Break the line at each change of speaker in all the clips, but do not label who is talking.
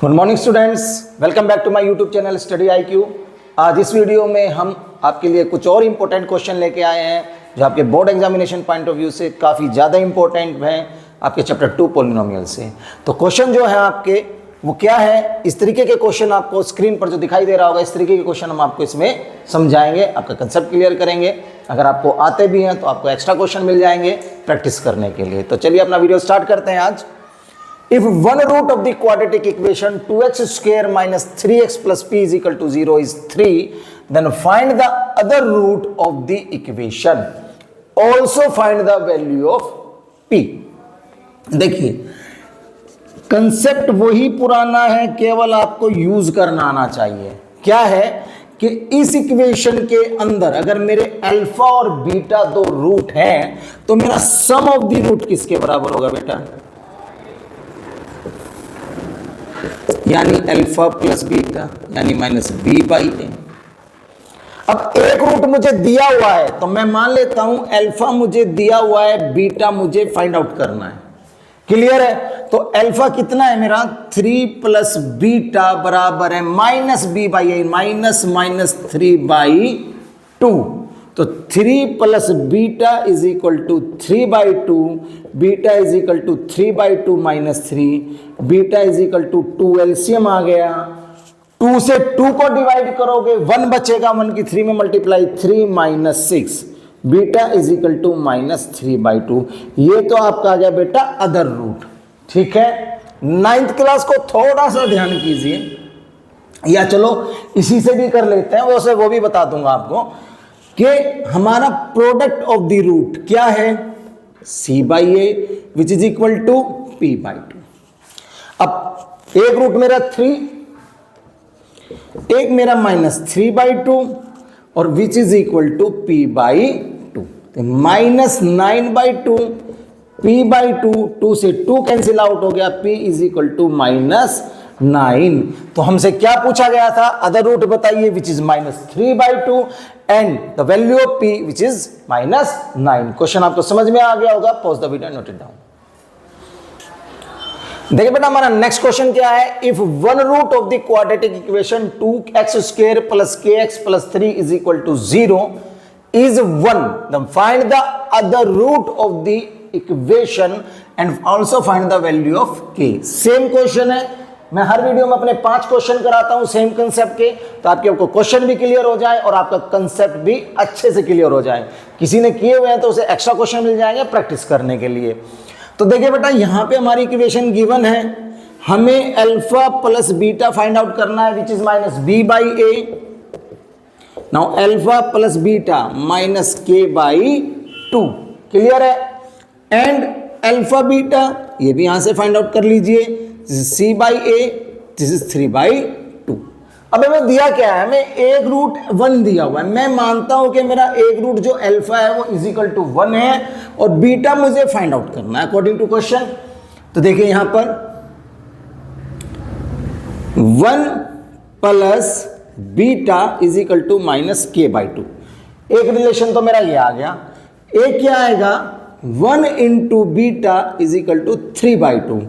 Good morning students, welcome back to my YouTube channel study IQ। आज इस video में हम आपके लिए कुछ और इम्पोर्टेंट क्वेश्चन लेके आए हैं जो आपके board examination point of view से काफ़ी ज़्यादा इंपॉर्टेंट हैं, आपके चैप्टर 2 पॉलिनोमियल से। तो क्वेश्चन जो है आपके वो क्या है, इस तरीके के क्वेश्चन आपको स्क्रीन पर जो दिखाई दे रहा होगा, इस तरीके के क्वेश्चन हम आपको इसमें समझाएंगे, आपका कंसेप्ट क्लियर करेंगे। अगर आपको आते भी हैं तो आपको एक्स्ट्रा क्वेश्चन मिल जाएंगे प्रैक्टिस करने के लिए। तो चलिए अपना वीडियो स्टार्ट करते हैं आज। If one root of the quadratic equation 2x square minus 3x plus p is equal to 0 is 3, then find the other root of the equation. Also find the value of p. देखिए, concept वही पुराना है, केवल आपको use करना आना चाहिए। क्या है कि इस इक्वेशन के अंदर अगर मेरे अल्फा और बीटा दो रूट हैं तो मेरा सम ऑफ द रूट किसके बराबर होगा बेटा? यानी अल्फा प्लस बीटा यानी माइनस बी बाई ए। अब एक रूट मुझे दिया हुआ है तो मैं मान लेता हूं अल्फा मुझे दिया हुआ है, बीटा मुझे फाइंड आउट करना है। क्लियर है? तो अल्फा कितना है मेरा? 3 प्लस बीटा बराबर है minus B by A, minus 3 by 2। तो 3 plus beta is equal to 3 by 2, beta is equal to 3 by 2 minus 3, beta is equal to 2, LCM आ गया। 2 से 2 को डिवाइड करोगे 1 बचेगा, 1 की 3 में multiply 3 minus 6, beta is equal to minus 3 by 2। ये तो आपका आ गया बेटा अदर रूट। ठीक है, 9th क्लास को थोड़ा सा ध्यान कीजिए, या चलो इसी से भी कर लेते हैं, वैसे वो भी बता दूंगा आपको कि हमारा प्रोडक्ट ऑफ द रूट क्या है? c by a which is equal to p by 2। अब एक रूट मेरा 3, एक मेरा माइनस 3 बाई 2 और which is equal to p by 2। Minus 9 by 2, p by 2, 2 से 2 कैंसिल आउट हो गया, p is equal to minus 9। तो हमसे क्या पूछा गया था? अदर रूट बताइए which is minus 3 by 2 and the value of p which is minus 9। Question आपको समझ में आ गया होगा, pause the video, note it down. देखिए बेटा हमारा नेक्स्ट क्वेश्चन क्या है? If one root of the quadratic equation 2x square plus kx plus 3 is equal to 0 is 1, then find the other root of the equation and also find the value of k। Same question है, मैं हर video में अपने 5 question कराता हूं same concept के, तो आपको question भी क्लियर हो जाए और आपका कंसेप्ट भी अच्छे से क्लियर हो जाए। किसी ने किए हुए हैं तो उसे एक्स्ट्रा क्वेश्चन मिल जाएंगे प्रैक्टिस करने के लिए। तो देखिए बेटा यहां पे हमारी इक्वेशन गिवन है, हमें alpha plus beta find out करना है which is minus B by A. Now alpha plus beta minus k by 2। Clear है? एंड अल्फा बीटा ये भी यहां से फाइंड आउट कर लीजिए, c by a, this is 3 by 2। अब हमें दिया क्या है? हमें एक रूट 1 दिया हुआ है। मैं मानता हूं कि मेरा एक रूट जो अल्फा है वो इज इक्वल टू 1 है और बीटा मुझे फाइंड आउट करना है अकॉर्डिंग टू क्वेश्चन। तो देखिए यहां पर 1 plus beta is equal to minus k by 2। एक रिलेशन तो मेरा ये आ गया। एक क्या आएगा? 1 into beta is equal to 3 by 2।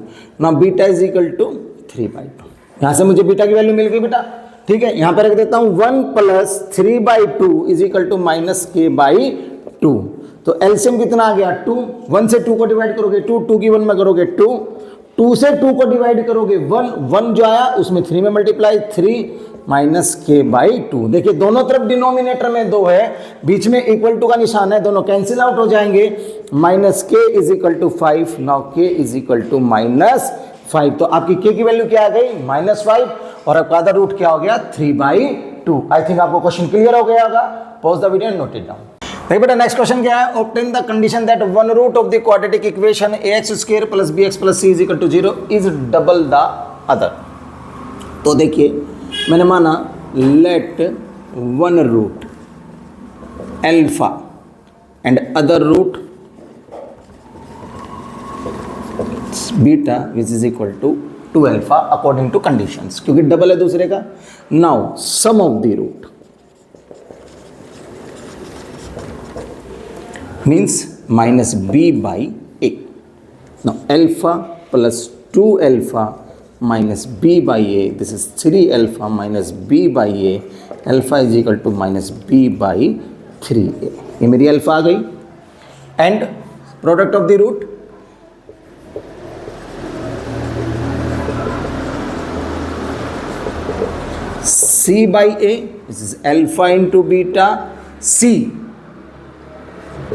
ना beta is equal to 3 by 2। यहां से मुझे बीटा की वैल्यू मिल गई बेटा। ठीक है, यहां पर रख देता हूं 1 plus 3 by 2 is equal to minus k by 2। तो एलसीएम कितना आ गया? 2। 1 से 2 को डिवाइड करोगे 2, 2 की 1 में करोगे 2, 2 से 2 को डिवाइड करोगे 1, 1 जो आया उसमें 3 में मल्टीप्लाई 3 माइनस के बाई 2। देखिए दोनों तरफ डिनोमिनेटर में 2 है, बीच में इक्वल टू का निशान है, दोनों कैंसिल आउट हो जाएंगे। माइनस के इज इक्वल टू 5, नाउ के इज इक्वल टू माइनस 5। तो आपकी के की वैल्यू क्या आ गई? माइनस 5 और आपका अदर रूट क्या हो गया? 3 बाई 2। आई थिंक आपको क्वेश्चन क्लियर हो गया होगा, pause the video and note it down. देखिए बेटा नेक्स्ट क्वेश्चन क्या है? Obtain the condition that one root of the quadratic equation ax square plus bx plus c is equal to 0 is double the other. तो देखिए मैंने माना let one root alpha and other root beta which is equal to 2 alpha according to conditions, क्योंकि double है दूसरे का। Now sum of the root means minus B by A. Now alpha plus 2 alpha minus B by a, this is 3 alpha minus B by a, alpha is equal to minus B by 3a। ये मेरी alpha आ गई। And product of the root, c by a, this is alpha into beta c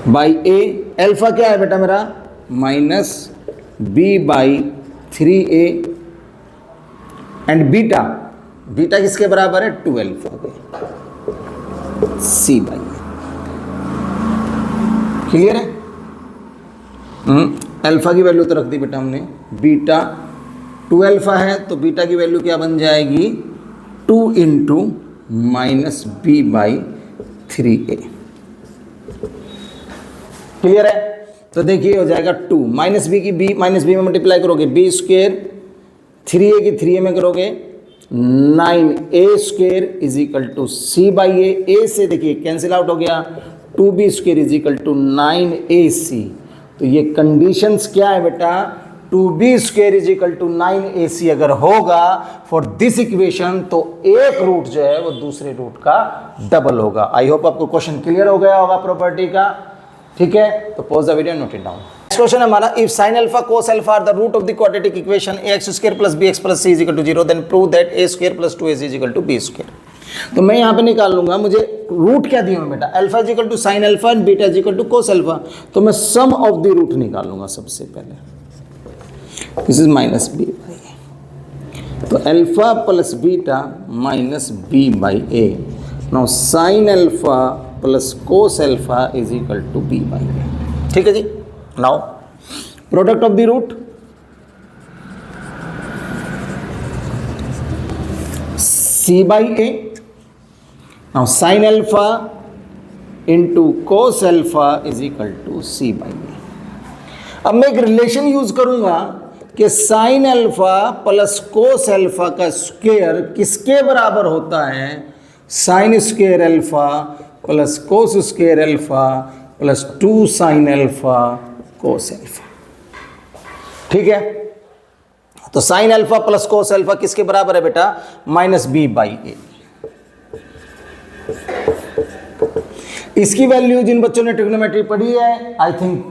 by a, alpha क्या है बेटा मेरा minus b by 3a and beta, beta किसके बराबर है 2 अल्फा के, c बाई a। क्लियर है? अल्फा की वैल्यू तो रख दी बेटा हमने, बीटा 2 अल्फा है तो बीटा की वैल्यू क्या बन जाएगी 2 into minus B by 3a। Clear है? तो देखिए हो जाएगा 2 माइनस बी की बी, माइनस बी में मल्टीप्लाई करोगे बी स्क्वेयर, 3a की 3a में करोगे 9a square is equal to C by A से देखिए कैंसिल आउट हो गया, 2b square is equal to 9ac। तो ये कंडीशंस क्या है बेटा 2b square is equal to 9ac अगर होगा फॉर दिस इक्वेशन तो एक रूट जो है वो दूसरे रूट का डबल होगा। आई होप आपको क्वेश्चन क्लियर हो गया होगा प्रॉपर्टी का। ठीक है, तो pause the video, note it down. Next question हमारा, if sin alpha cos alpha are the root of the quadratic equation ax square plus bx plus c is equal to 0 then prove that a square plus 2ac is equal to b square. तो मैं यहाँ पे निकाल लूंगा, मुझे root क्या दिए हैं बेटा, alpha is equal to sine alpha and beta is equal to cos alpha. तो मैं सम ऑफ द रूट निकाल लूंगा सबसे पहले, this is minus B by, तो alpha plus beta minus B by A. Now sine alpha plus cos alpha is equal to B by A. ठीक है जी। Now product of the root, c by a, now sin alpha into cos alpha is equal to c by a। अब मैं एक relation use करूंगा कि sin alpha plus cos alpha का square किसके बराबर होता है, sin square alpha plus cos square alpha plus 2 sin alpha cos alpha. ठीक है, तो sign alpha plus cos alpha किसके बराबर है बेटा माइनस बी बाई ए। इसकी वैल्यू जिन बच्चों ने ट्रिग्नोमेट्री पढ़ी है, आई थिंक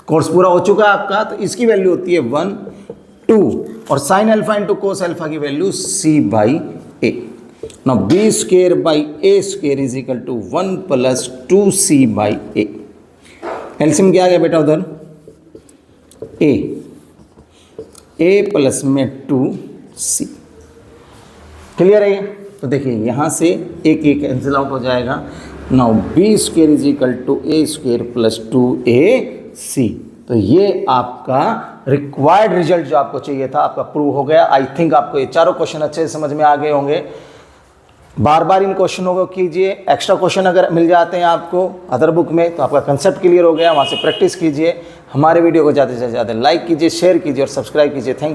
कोर्स पूरा हो चुका है आपका, तो इसकी वैल्यू होती है 1 2 और sine alpha into cos alpha की value c by A. Now B square by A square is equal to 1 plus 2c by A. LCM क्या आ गया बेटा उधर a प्लस में 2c। क्लियर है? तो देखिए यहाँ से एक कैंसिल आउट हो जाएगा। Now B square is equal to a square plus 2ac। तो ये आपका रिक्वायर्ड रिजल्ट जो आपको चाहिए था आपका प्रूव हो गया। आई थिंक आपको ये चारों क्वेश्चन अच्छे से समझ में आ गए होंगे। बार बार इन क्वेश्चनों को कीजिए, एक्स्ट्रा क्वेश्चन अगर मिल जाते हैं आपको अदर बुक में तो आपका कंसेप्ट क्लियर हो गया, वहाँ से प्रैक्टिस कीजिए। हमारे वीडियो को ज़्यादा से ज़्यादा लाइक कीजिए, शेयर कीजिए और सब्सक्राइब कीजिए। थैंक